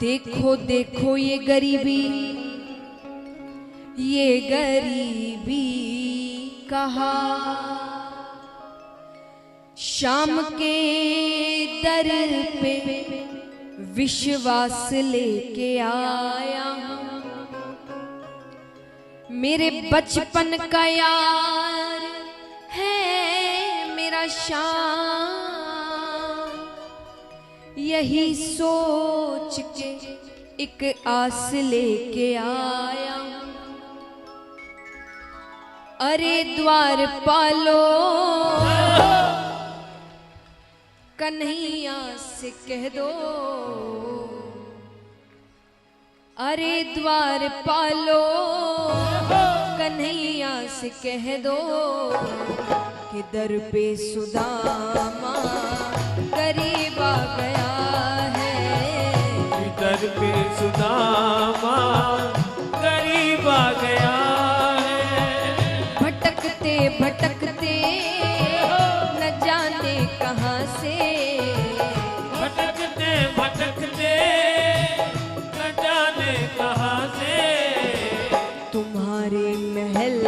देखो देखो ये गरीबी कहा शाम के दर पे विश्वास लेके आया मेरे बचपन का यार है मेरा शाम यही सोच के एक आस लेके आया अरे द्वार पालो कन्हैया से कह दो अरे द्वार पालो कन्हैया से कह दो कि दर पे सुदामा गरीब आ गया है दर पे सुदामा गरीब आ गया भटकते भटकते न जाने कहां से भटकते भटकते न जाने कहां से तुम्हारे महल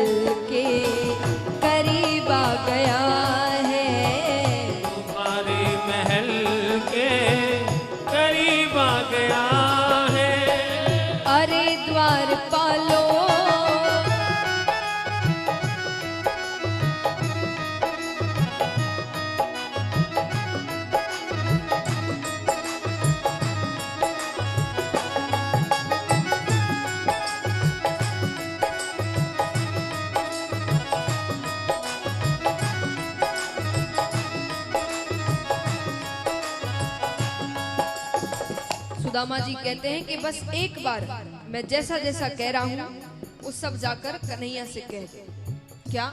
के करीब आ गया है तुम्हारे महल के करीब आ गया है अरे द्वार पालो सुदामा जी कहते हैं कि बस एक बार मैं जैसा जैसा कह रहा हूं वो सब जाकर कन्हैया से कह दे क्या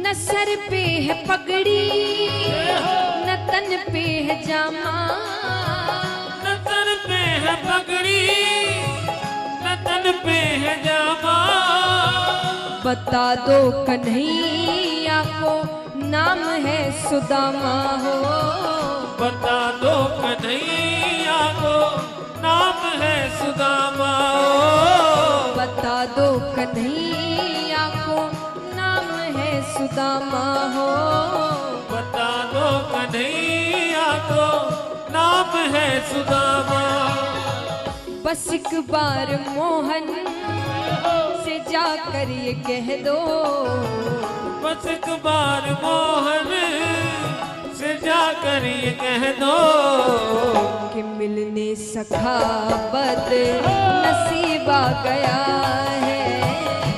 न सर पे है पगड़ी न तन पे है जामा न सर पे है पगड़ी न तन पे है जामा बता दो कन्हैया को नाम है सुदामा हो बता दो कन्हैया को नाम है सुदामा बता दो कन्हैया को नाम है सुदामा हो बता दो कन्हैया को नाम है सुदामा बस एक बार मोहन से जाकर ये कह दो बस एक बार मोहन से जाकर ये कह दो कि मिलने सखावत नसीब आ गया है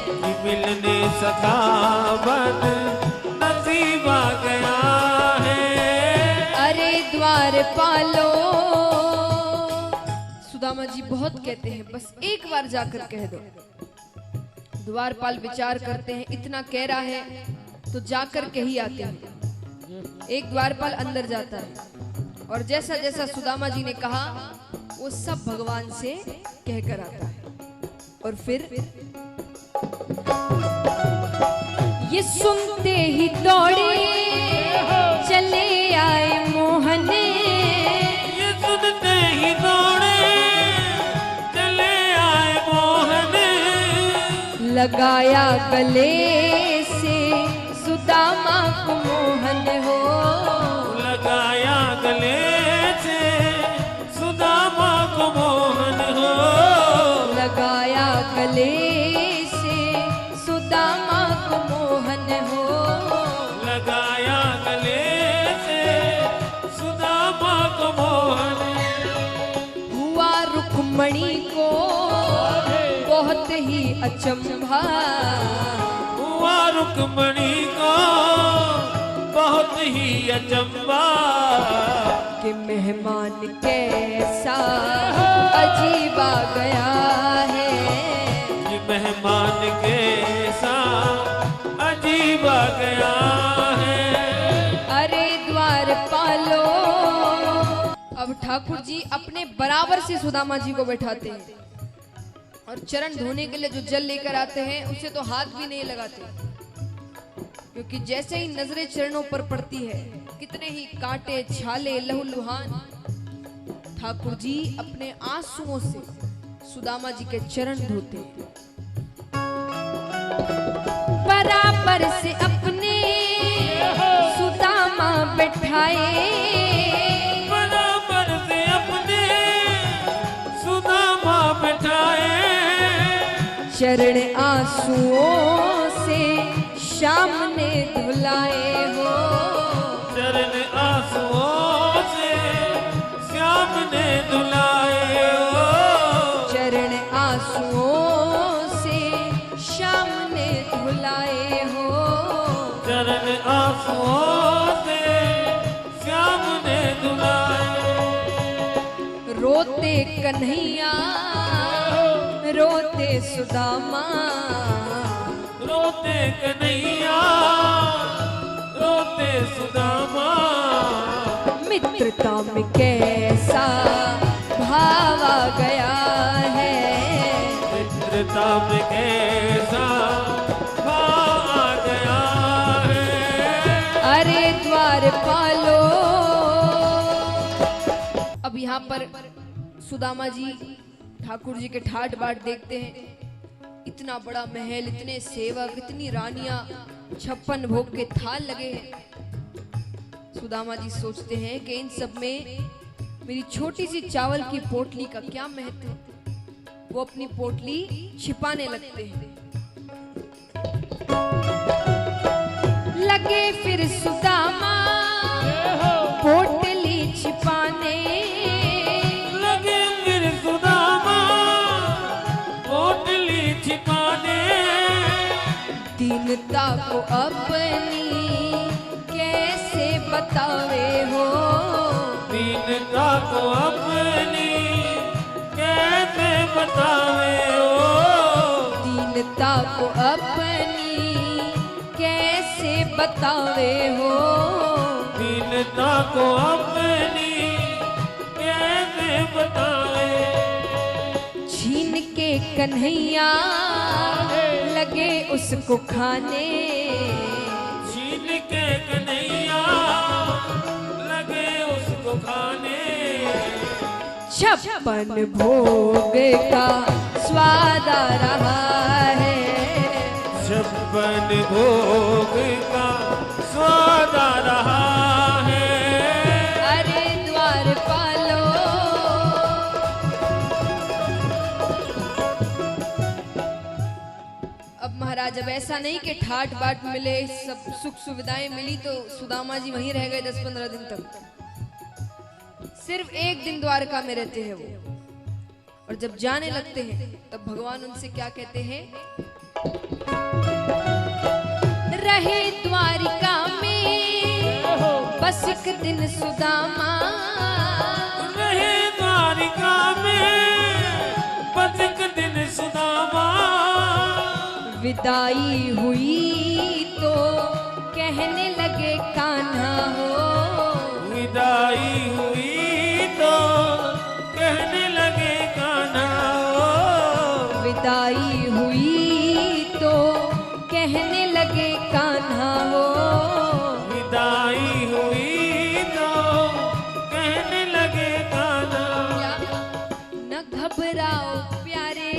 कि मिलने सखावत नसीब आ गया है अरे द्वार पालो सुदामा जी बहुत कहते हैं बस एक बार जाकर कह दो द्वारपाल विचार करते हैं इतना कह रहा है तो जाकर के ही आते हैं एक द्वारपाल अंदर जाता है और जैसा जैसा सुदामा जी ने कहा वो सब भगवान से कहकर आता है और फिर ये सुनते ही दौड़े चले आए मोहन ये सुनते ही दौड़े चले आए मोहन लगाया गले से सुदामा को मोहन हो लगाया गले से सुदामा को मोहन हो लगाया गले से सुदामा को मोहन हो लगाया गले से सुदामा को मोहन हुआ रुक्मणी को बहुत ही अचंभा हुआ रुक्मणी को बहुत ही अचंबा कि मेहमान कैसा अजीब आ गया है ये मेहमान कैसा अजीब आ गया है अरे द्वार पालो अब ठाकुर जी अपने बराबर से सुदामा जी को बैठाते हैं और चरण धोने के लिए जो जल लेकर आते हैं उसे तो हाथ भी नहीं लगाते, क्योंकि जैसे ही नजरें चरणों पर पड़ती है कितने ही कांटे छाले लहूलुहान ठाकुर जी अपने आंसुओं से सुदामा जी के चरण धोते हैं। बराबर से अपने सुदामा बैठाए, बराबर से अपने सुदामा बैठाए, चरण आंसुओं से श्याम ने धुलाए हो, चरण आंसुओं से श्याम ने धुलाए हो, चरण आंसुओं से श्याम ने धुलाए हो, चरण आंसुओं से श्याम ने धुलाए। रोते कन्हैया रोते सुदामा, रोते कन्हैया रोते सुदामा, मित्रता में कैसा भाव आ गया है, मित्रता में कैसा भाव आ गया है। अरे द्वारपालो। अब यहाँ पर सुदामा जी ठाकुर जी के ठाट बाट देखते हैं, इतना बड़ा महल, इतने सेवक, इतनी रानियां, 56 भोग के थाल लगे हैं। सुदामा जी सोचते हैं कि इन सब में मेरी छोटी सी चावल की पोटली का क्या महत्व है। वो अपनी पोटली छिपाने लगते हैं। लगे फिर सुदामा पोटली छिपाने, लगे फिर सुदामा पोटली छिपाने, दीनता को अपनी कैसे बतावे हो, दीनता को अपनी कैसे बतावे हो, दीनता को अपनी कैसे बतावे हो, दीनता को अपनी कैसे बतावे। छीन के कन्हैया लगे उसको खाने, छीन के कन्हैया लगे उसको खाने, 56 भोग का स्वाद आ रहा है, 56 भोग का स्वाद आ रहा है। अरे द्वारपालो। अब महाराज अब ऐसा नहीं कि ठाट बाट मिले, सब सुख सुविधाएं मिली तो सुदामा जी वहीं रह गए 10-15 दिन तक। सिर्फ एक दिन द्वारका में रहते हैं वो, और जब जाने लगते हैं तब भगवान उनसे क्या कहते हैं, रहे द्वारिका में बस एक दिन सुदामा, रहे द्वारिका में बस एक दिन सुदामा, विदाई हुई तो कहने लगे कान्हा हो, विदाई हुई तो कहने लगे कान्हा हो, विदाई हुई तो कहने लगे कान्हा हो, विदाई हुई तो कहने लगे कान्हा। न घबराओ प्यारे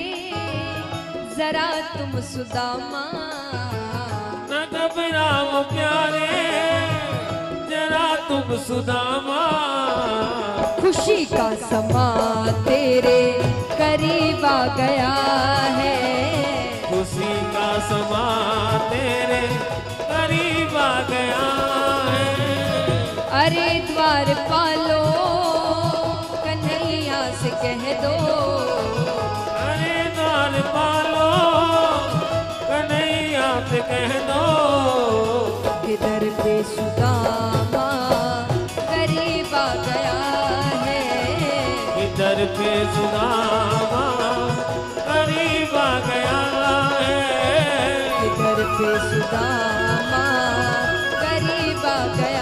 जरा तुम सुदामा, न घबराओ प्यारे जरा तुम सुदामा, खुशी का समा तेरे करीब आ गया है, खुशी का समा तेरे करीब आ गया है। अरे द्वारपालो कन्हैया से कह दो, अरे द्वारपालो कन्हैया से कह दो, इधर पे सुदामा करीब आ गया है, इधर पे सुदामा करीब आ गया है, इधर पे सुदामा करीब आ गया